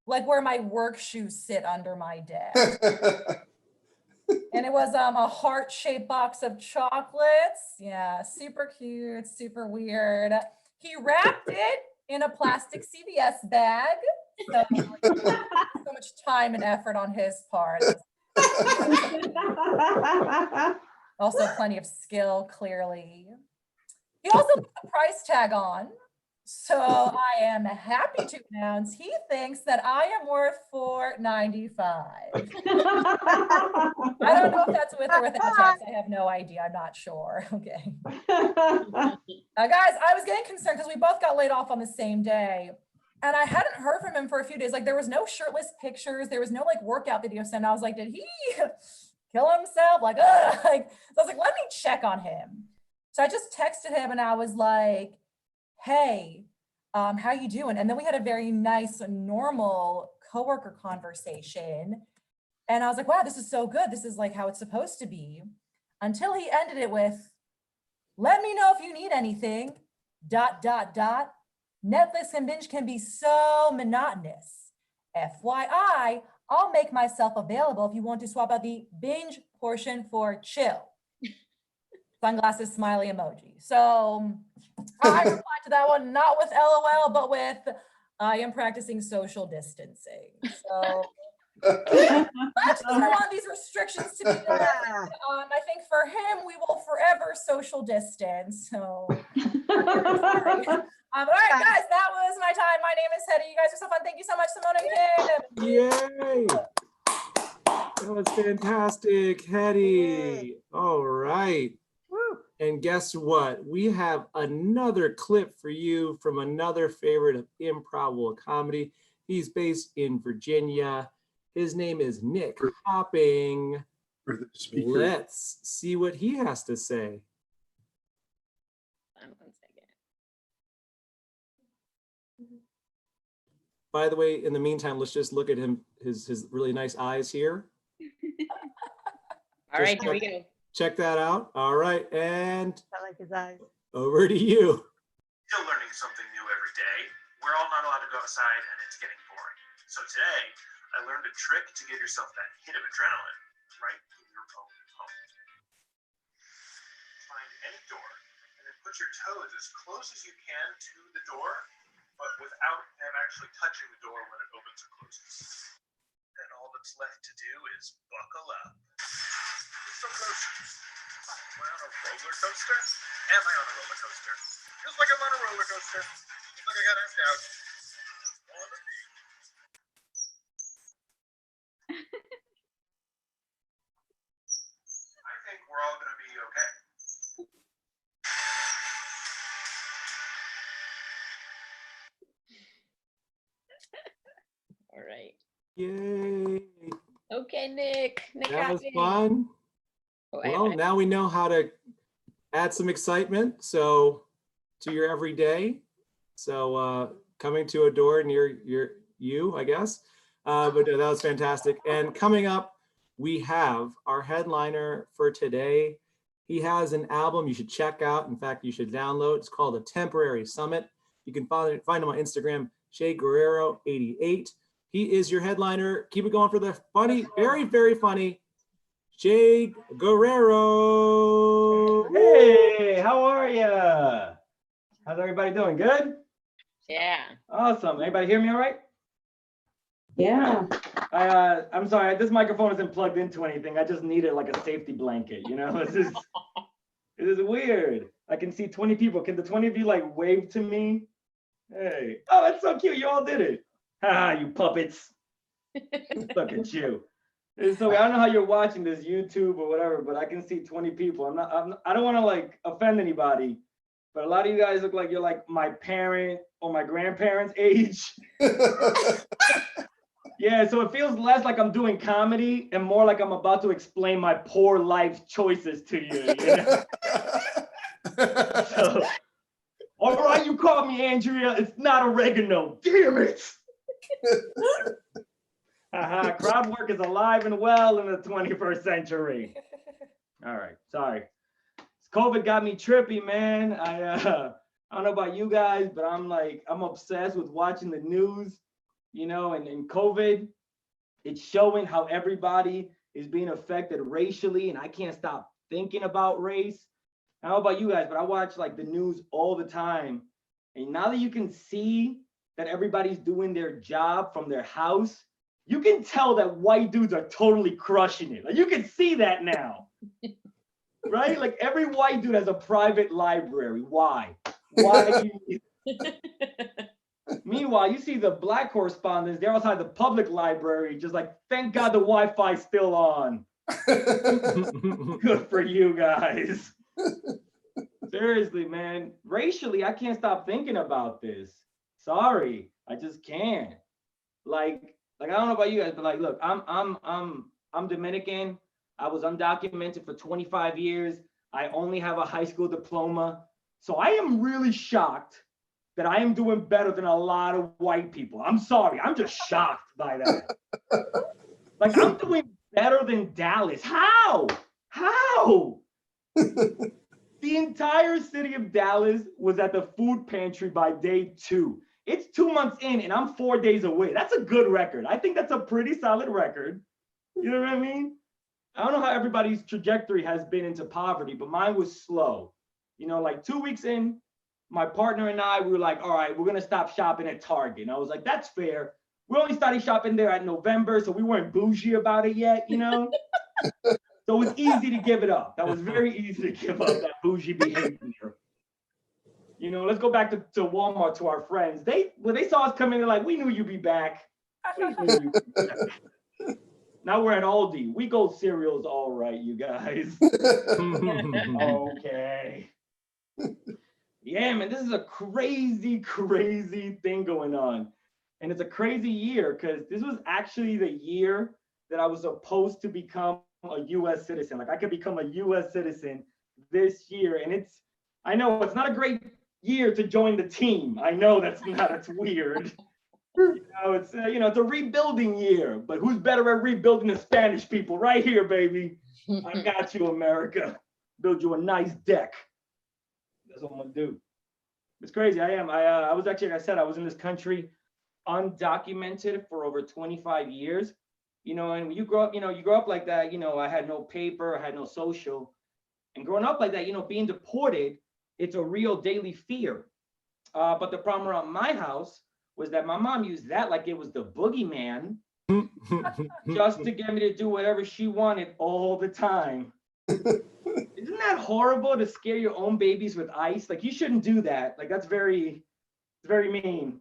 like where my work shoes sit under my desk. And it was a heart-shaped box of chocolates. Yeah, super cute, super weird. He wrapped it in a plastic CVS bag. So, so much time and effort on his part. Also plenty of skill, clearly. He also put the price tag on. So I am happy to announce he thinks that I am worth $4.95. I don't know if that's with or without tax. I have no idea. I'm not sure. Okay. Guys, I was getting concerned because we both got laid off on the same day. And I hadn't heard from him for a few days. Like there was no shirtless pictures. There was no like workout video sent. I was like, did he kill himself? Like, ugh. Like, so I was like, let me check on him. So I just texted him and I was like, "Hey, how you doing?" And then we had a very nice, normal coworker conversation. And I was like, "Wow, this is so good. This is like how it's supposed to be." Until he ended it with, "Let me know if you need anything, ... Netflix and binge can be so monotonous. FYI, I'll make myself available if you want to swap out the binge portion for chill." Sunglasses, smiley emoji. So I replied to that one, not with LOL, but with, "I am practicing social distancing." So I just don't want these restrictions to be done. I think for him, we will forever social distance. So all right, guys, that was my time. My name is Hedi. You guys are so fun. Thank you so much, Simone and Kim. Yay! That was fantastic, Hedi. All right. And guess what? We have another clip for you from another favorite of Improbable Comedy. He's based in Virginia. His name is Nick Hopping. Let's see what he has to say. One second. By the way, in the meantime, let's just look at him, his really nice eyes here. All right, here we go. Check that out. All right, and I like his eyes. over to you. Still learning something new every day. We're all not allowed to go outside and it's getting boring. So today, I learned a trick to give yourself that hit of adrenaline right in your own home. Find any door and then put your toes as close as you can to the door, but without them actually touching the door when it opens or closes. Then all that's left to do is buckle up. It's so close. Am I on a roller coaster? Am I on a roller coaster? Feels like I'm on a roller coaster. Feels like I got asked out. Wanna be. I think we're all gonna be okay. All right. Yay. Okay, Nick. That was Hopping. fun. Oh, Well, now we know how to add some excitement to your everyday. So coming to a door near you, I guess. But that was fantastic. And coming up, we have our headliner for today. He has an album you should check out. In fact, you should download. It's called A Temporary Summit. You can find him on Instagram, Guerrero 88. He is your headliner. Keep it going for the funny, very, very funny Jay Guerrero. Hey, how are ya? How's everybody doing? Good? Yeah. Awesome. Anybody hear me all right? Yeah. I'm sorry, this microphone isn't plugged into anything. I just needed like a safety blanket, you know? This is weird. I can see 20 people. Can the 20 of you like wave to me? Hey. Oh, that's so cute. You all did it. Ha, you puppets. Look at you. It's so I don't know how you're watching this YouTube or whatever, but I can see 20 people. I don't want to like offend anybody, but a lot of you guys look like you're like my parent or my grandparents' age. Yeah, so it feels less like I'm doing comedy and more like I'm about to explain my poor life choices to you. You know? So, all right, you called me Andrea. It's not oregano. Damn it. Crowd work is alive and well in the 21st century. All right, sorry. COVID got me trippy, man. I don't know about you guys, but I'm obsessed with watching the news, you know, and in COVID, it's showing how everybody is being affected racially, and I can't stop thinking about race. I don't know about you guys, but I watch like the news all the time. And now that you can see that everybody's doing their job from their house, you can tell that white dudes are totally crushing it. Like you can see that now, right? Like every white dude has a private library. Why? Why? Meanwhile, you see the black correspondents, they're outside the public library, just like, thank God the Wi-Fi's still on. Good for you guys. Seriously, man. Racially, I can't stop thinking about this. Sorry, I just can't. Like I don't know about you guys, but like, look, I'm Dominican. I was undocumented for 25 years. I only have a high school diploma. So I am really shocked that I am doing better than a lot of white people. I'm sorry, I'm just shocked by that. Like I'm doing better than Dallas. How? How? The entire city of Dallas was at the food pantry by day 2. It's 2 months in and I'm 4 days away. That's a good record. I think that's a pretty solid record. You know what I mean? I don't know how everybody's trajectory has been into poverty, but mine was slow. You know, like 2 weeks in, my partner and I, we were like, all right, we're gonna stop shopping at Target. And I was like, that's fair. We only started shopping there at November, so we weren't bougie about it yet, you know? So it was easy to give it up. That was very easy to give up that bougie behavior. You know, let's go back to Walmart, to our friends. When they saw us coming, they're like, we knew you'd be back. We knew you'd be back. Now we're at Aldi. We go cereals all right, you guys. Okay. Yeah, man, this is a crazy, crazy thing going on. And it's a crazy year because this was actually the year that I was supposed to become a US citizen. Like I could become a US citizen this year. And I know it's not a great year to join the team. I know it's weird. You know, it's a rebuilding year, but who's better at rebuilding than Spanish people? Right here, baby. I got you, America. Build you a nice deck. That's what I'm gonna do. It's crazy. I was actually, like I said, I was in this country undocumented for over 25 years. You know, and when you grow up like that, you know, I had no paper, I had no social. And growing up like that, you know, being deported, it's a real daily fear. But the problem around my house was that my mom used that like it was the boogeyman just to get me to do whatever she wanted all the time. Isn't that horrible to scare your own babies with ice? Like you shouldn't do that. Like that's very mean.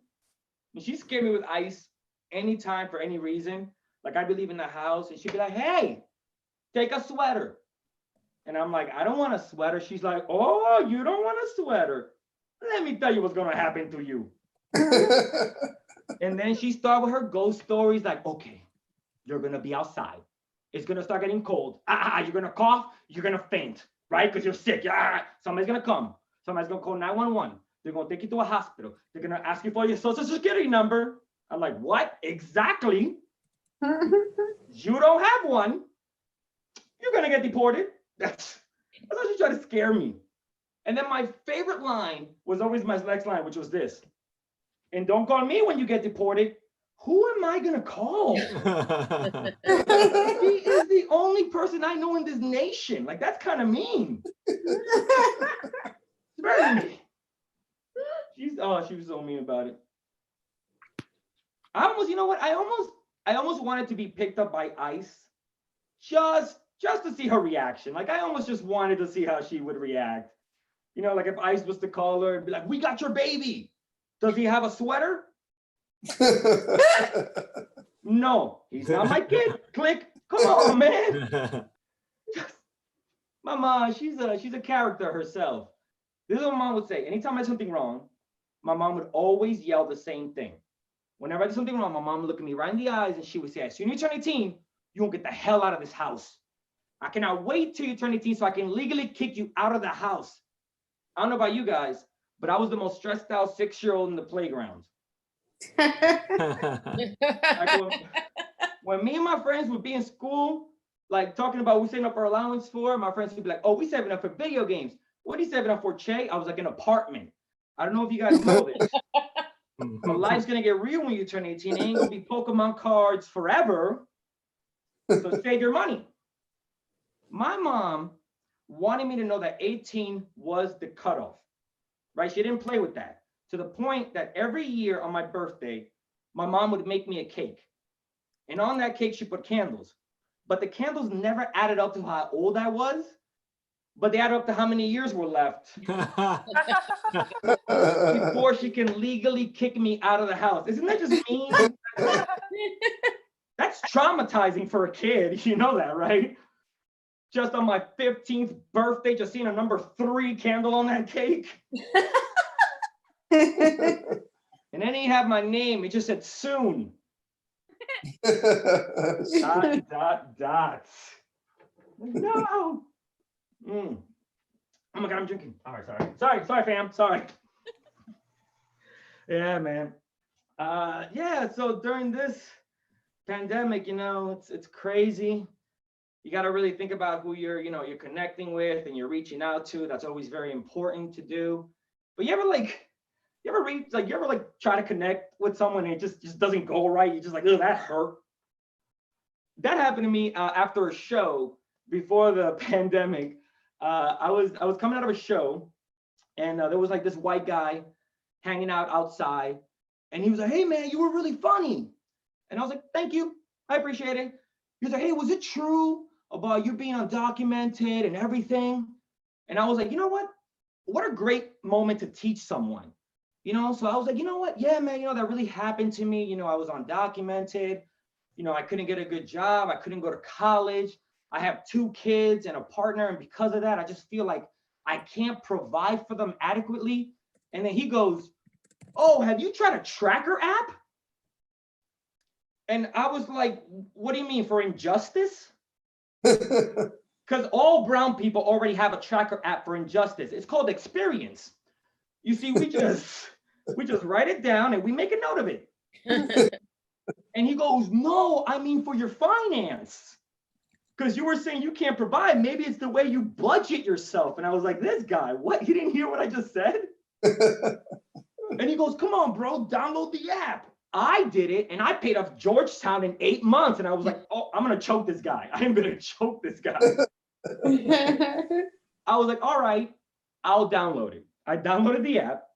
And she scared me with ice anytime for any reason. Like I'd be leaving the house and she'd be like, hey, take a sweater. And I'm like, I don't want a sweater. She's like, oh, you don't want a sweater. Let me tell you what's gonna happen to you. And then she started with her ghost stories like, okay, you're gonna be outside. It's gonna start getting cold. You're gonna cough, you're gonna faint, right? Because you're sick. Somebody's gonna come. Somebody's gonna call 911. They're gonna take you to a hospital. They're gonna ask you for your social security number. I'm like, what? Exactly. You don't have one, you're gonna get deported. That's how she tried to scare me. And then my favorite line was always my next line, which was this. And don't call me when you get deported. Who am I gonna call? She is the only person I know in this nation. Like, that's kind of mean. It's very mean. She was so mean about it. I almost, you know what? I almost wanted to be picked up by ICE just to see her reaction. Like, I almost just wanted to see how she would react. You know, like if ICE was to call her and be like, "We got your baby. Does he have a sweater?" No, he's not my kid. Click. Come on, man. My mom, she's a character herself. This is what mom would say. Anytime I did something wrong, my mom would always yell the same thing. Whenever I did something wrong, my mom would look at me right in the eyes and she would say, "As soon as you turn 18, you won't get the hell out of this house. I cannot wait till you turn 18 so I can legally kick you out of the house." I don't know about you guys, but I was the most stressed out 6-year-old in the playground. Like when me and my friends would be in school, like talking about what we saving up our allowance for, my friends would be like, "Oh, we saving up for video games. What are you saving up for, Che?" I was like, "An apartment." I don't know if you guys know this, but life's gonna get real when you turn 18. It ain't gonna be Pokemon cards forever. So save your money. My mom wanted me to know that 18 was the cutoff, right? She didn't play with that, to the point that every year on my birthday, my mom would make me a cake. And on that cake, she put candles. But the candles never added up to how old I was, but they added up to how many years were left before she can legally kick me out of the house. Isn't that just mean? That's traumatizing for a kid. You know that, right? Just on my 15th birthday, just seeing a number 3 candle on that cake. And then he had my name. It just said soon. ... No. Oh my God, I'm drinking. All right, sorry, fam. Sorry. Yeah, man. Yeah. So during this pandemic, you know, it's crazy. You got to really think about who you're connecting with and you're reaching out to. That's always very important to do. But you ever try to connect with someone and it just doesn't go right? You're just like, "Oh, that hurt." That happened to me after a show before the pandemic. I was coming out of a show and there was like this white guy hanging out outside and he was like, "Hey man, you were really funny." And I was like, "Thank you, I appreciate it." He was like, "Hey, was it true about you being undocumented and everything?" And I was like, "You know what a great moment to teach someone." You know, so I was like, "You know what? Yeah, man, that really happened to me. I was undocumented. I couldn't get a good job. I couldn't go to college. I have 2 kids and a partner. And because of that, I just feel like I can't provide for them adequately." And then he goes, "Oh, have you tried a tracker app?" And I was like, "What do you mean, for injustice?" Because all brown people already have a tracker app for injustice. It's called Experience. You see, we just write it down and we make a note of it. And he goes, "No, I mean for your finance. Because you were saying you can't provide. Maybe it's the way you budget yourself." And I was like, "This guy, what? You didn't hear what I just said?" And he goes, "Come on, bro, download the app." I did it and I paid off Georgetown in 8 months. And I was like, "Oh, I'm going to choke this guy. I am going to choke this guy." I was like, "All right, I'll download it." I downloaded the app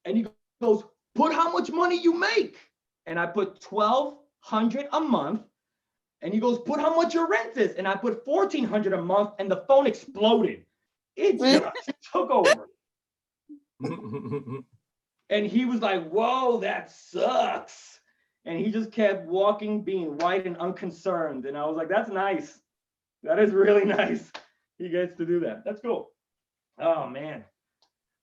and he goes, "Put how much money you make." And I put $1,200 a month. And he goes, "Put how much your rent is." And I put $1,400 a month and the phone exploded. It just took over. And he was like, "Whoa, that sucks." And he just kept walking, being white and unconcerned. And I was like, "That's nice. That is really nice. He gets to do that. That's cool." Oh, man.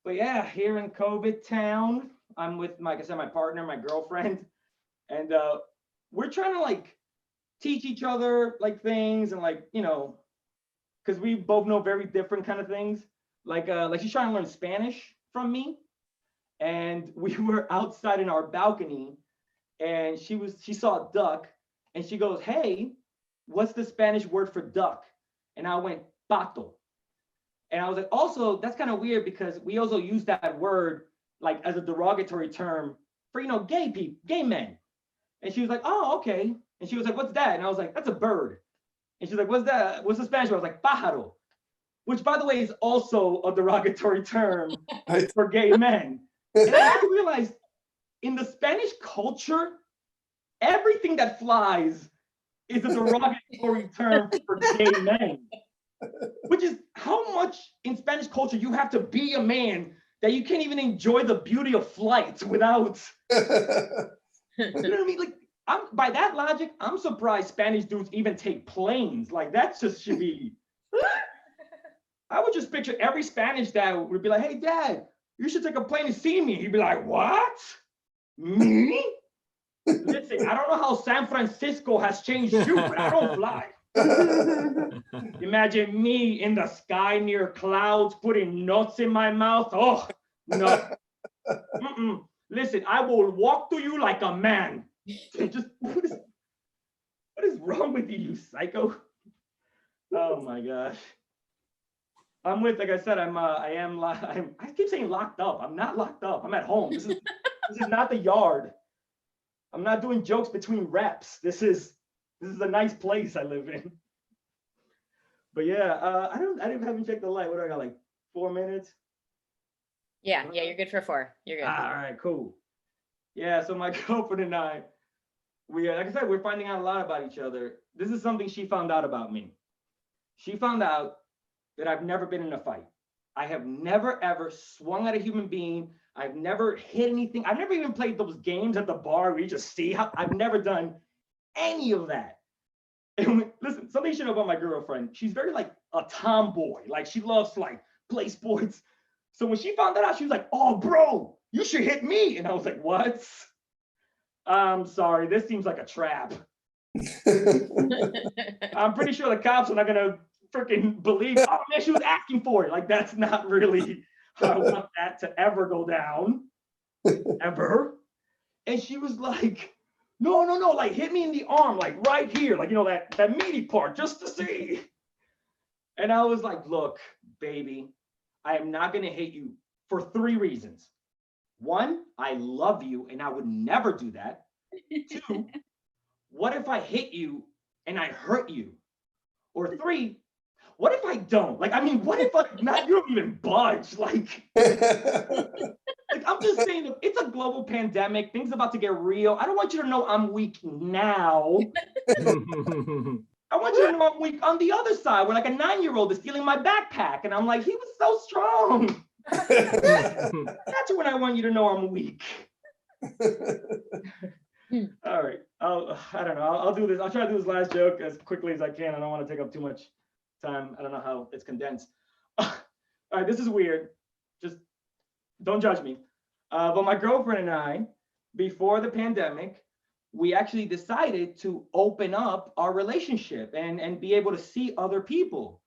But yeah, here in COVID town, I'm with, like I said, my partner, my girlfriend. And we're trying to teach each other things and because we both know very different kind of things. Like she's trying to learn Spanish from me. And we were outside in our balcony and she saw a duck And she goes, hey, what's the Spanish word for duck? And I went, pato. And I was like, also, that's kind of weird because we also use that word like as a derogatory term for, gay men. And she was like, oh, okay. And she was like, what's that? And I was like, that's a bird. And she's like, what's that? What's the Spanish word? I was like, pájaro, which by the way is also a derogatory term for gay men. And I realized in the Spanish culture, everything that flies is a derogatory term for gay men, which is how much in Spanish culture you have to be a man that you can't even enjoy the beauty of flight without, you know what I mean? Like, by that logic, I'm surprised Spanish dudes even take planes. Like, that just should be, I would just picture every Spanish dad would be like, hey, dad, you should take a plane to see me. He'd be like, what? Me? Listen, I don't know how San Francisco has changed you, but I don't fly. Imagine me in the sky near clouds putting nuts in my mouth. Oh, no. Listen, I will walk to you like a man. Just what is wrong with you, you psycho? Oh my gosh. Like I said, I keep saying locked up. I'm not locked up. I'm at home. This is not the yard. I'm not doing jokes between reps. This is a nice place I live in. But yeah, I haven't checked the light. What do I got, like 4 minutes? Yeah, you're good for 4. You're good. All right, cool. Yeah, so my girlfriend and I, like I said, we're finding out a lot about each other. This is something she found out about me. She found out that I've never been in a fight. I have never, ever swung at a human being. I've never hit anything. I've never even played those games at the bar where you just see how I've never done any of that. And listen, something you should know about my girlfriend. She's very like a tomboy. Like she loves to like play sports. So when she found that out, she was like, oh, bro, you should hit me. And I was like, what? I'm sorry, this seems like a trap. I'm pretty sure the cops are not gonna freaking believe, oh man, she was asking for it. Like, that's not really how I want that to ever go down, ever. And she was like, no, like hit me in the arm, like right here, like, that meaty part, just to see. And I was like, look, baby, I am not gonna hit you for 3 reasons. 1, I love you and I would never do that. 2, what if I hit you and I hurt you? Or 3, what if I don't? Like, I mean, what if you don't even budge? Like, I'm just saying, it's a global pandemic. Things about to get real. I don't want you to know I'm weak now. I want you to know I'm weak on the other side, where like a 9-year-old is stealing my backpack. And I'm like, he was so strong. That's when I want you to know I'm weak. All right. I don't know. I'll do this. I'll try to do this last joke as quickly as I can. I don't want to take up too much time. I don't know how it's condensed. All right. This is weird. Just don't judge me. But my girlfriend and I, before the pandemic, we actually decided to open up our relationship and be able to see other people.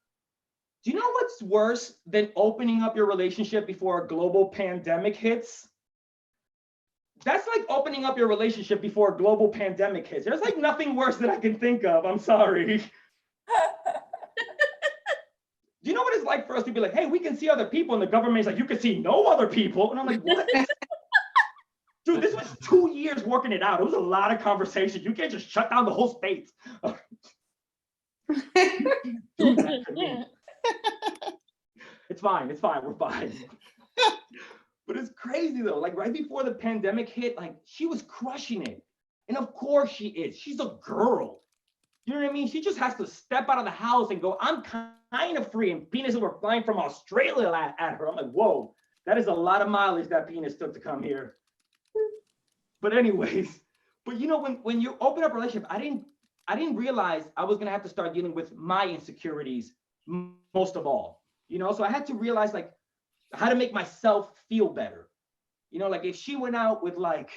Do you know what's worse than opening up your relationship before a global pandemic hits? That's like opening up your relationship before a global pandemic hits. There's like nothing worse that I can think of. I'm sorry. Do you know what it's like for us to be like, hey, we can see other people, and the government's like, you can see no other people. And I'm like, what? Dude, this was 2 years working it out. It was a lot of conversation. You can't just shut down the whole state. Do that to me. It's fine. We're fine. But it's crazy though. Like right before the pandemic hit, like she was crushing it. And of course she is. She's a girl. You know what I mean? She just has to step out of the house and go, I'm kind of free. And penises were flying from Australia at her. I'm like, whoa, that is a lot of mileage that penis took to come here. But anyways, when you open up a relationship, I didn't realize I was gonna have to start dealing with my insecurities most of all. So I had to realize like how to make myself feel better. Like if she went out with like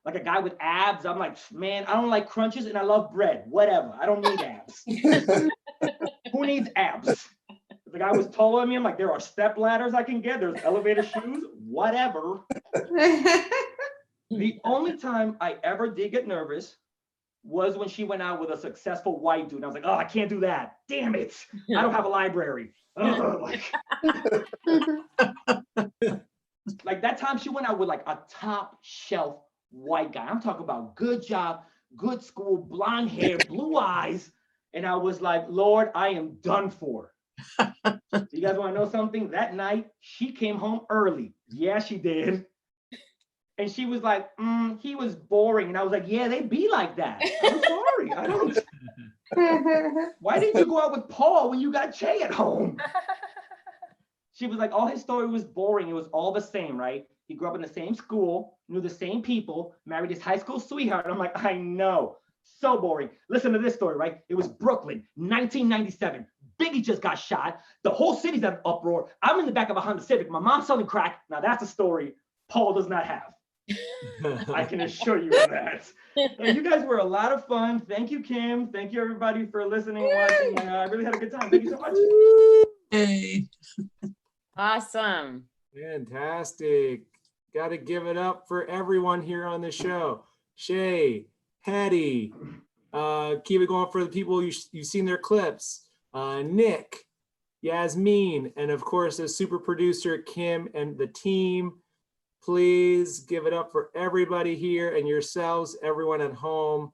a guy with abs, I'm like, man, I don't like crunches and I love bread. Whatever. I don't need abs. Who needs abs? If the guy was taller than me, I'm like, there are step ladders I can get. There's elevator shoes. Whatever. The only time I ever did get nervous was when she went out with a successful white dude. And I was like, oh, I can't do that. Damn it. I don't have a library. Ugh, like that time she went out with like a top shelf white guy. I'm talking about good job, good school, blonde hair, blue eyes. And I was like, Lord, I am done for. So you guys want to know something? That night, she came home early. Yeah, she did. And she was like, he was boring. And I was like, yeah, they be like that. I'm sorry. I don't. Why didn't you go out with Paul when you got Che at home? She was like, all his story was boring. It was all the same, right? He grew up in the same school, knew the same people, married his high school sweetheart. I'm like, I know. So boring. Listen to this story, right? It was Brooklyn, 1997. Biggie just got shot. The whole city's in uproar. I'm in the back of a Honda Civic. My mom's selling crack. Now that's a story Paul does not have. I can assure you of that. You guys were a lot of fun. Thank you, Kim. Thank you, everybody, for listening and watching. I really had a good time. Thank you so much. Hey. Awesome. Fantastic. Got to give it up for everyone here on the show. Shay, Hedi, keep it going for the people you've seen their clips. Nick, Yasmin, and of course, the super producer, Kim, and the team. Please give it up for everybody here and yourselves, everyone at home.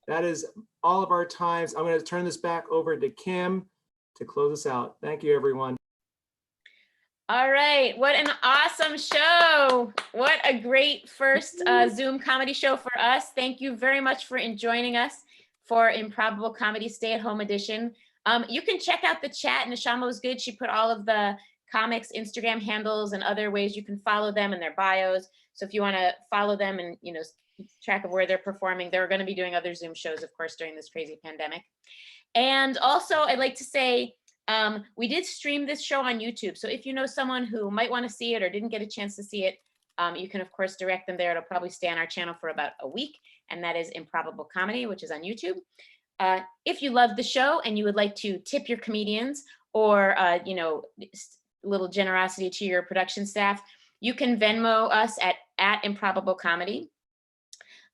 That is all of our times. I'm going to turn this back over to Kim to close us out. Thank you, everyone. All right. What an awesome show. What a great first Zoom comedy show for us. Thank you very much for joining us for Improbable Comedy Stay at Home Edition. You can check out the chat. Nishama was good. She put all of the comics Instagram handles and other ways you can follow them in their bios. So if you want to follow them and keep track of where they're performing, they're going to be doing other Zoom shows, of course, during this crazy pandemic. And also, I'd like to say we did stream this show on YouTube. So if you know someone who might want to see it or didn't get a chance to see it, you can of course direct them there. It'll probably stay on our channel for about a week, and that is Improbable Comedy, which is on YouTube. If you love the show and you would like to tip your comedians or little generosity to your production staff, you can Venmo us at Improbable Comedy.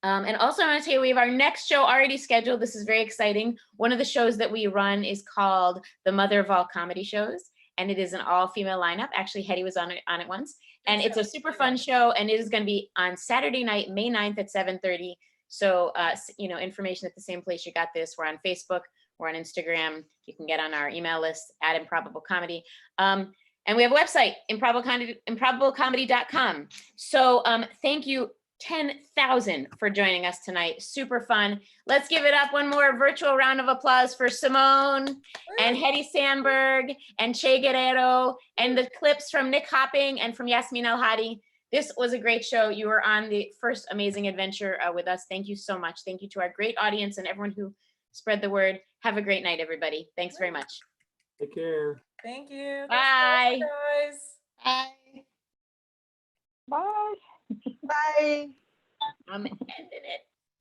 And also I want to tell you, we have our next show already scheduled. This is very exciting. One of the shows that we run is called The Mother of All Comedy Shows, and it is an all-female lineup. Actually, Hedi was on it once, and it's a super fun show, and it is going to be on Saturday night, May 9th at 7:30. So, information at the same place you got this. We're on Facebook, we're on Instagram. You can get on our email list at Improbable Comedy. And we have a website, improbablecomedy.com. So thank you 10,000 for joining us tonight. Super fun. Let's give it up. One more virtual round of applause for Simone and Hedi Sandberg and Che Guerrero and the clips from Nick Hopping and from Yasmin Elhady. This was a great show. You were on the first amazing adventure with us. Thank you so much. Thank you to our great audience and everyone who spread the word. Have a great night, everybody. Thanks very much. Take care. Thank you. Bye. Guys. Bye. Bye. I'm ending it.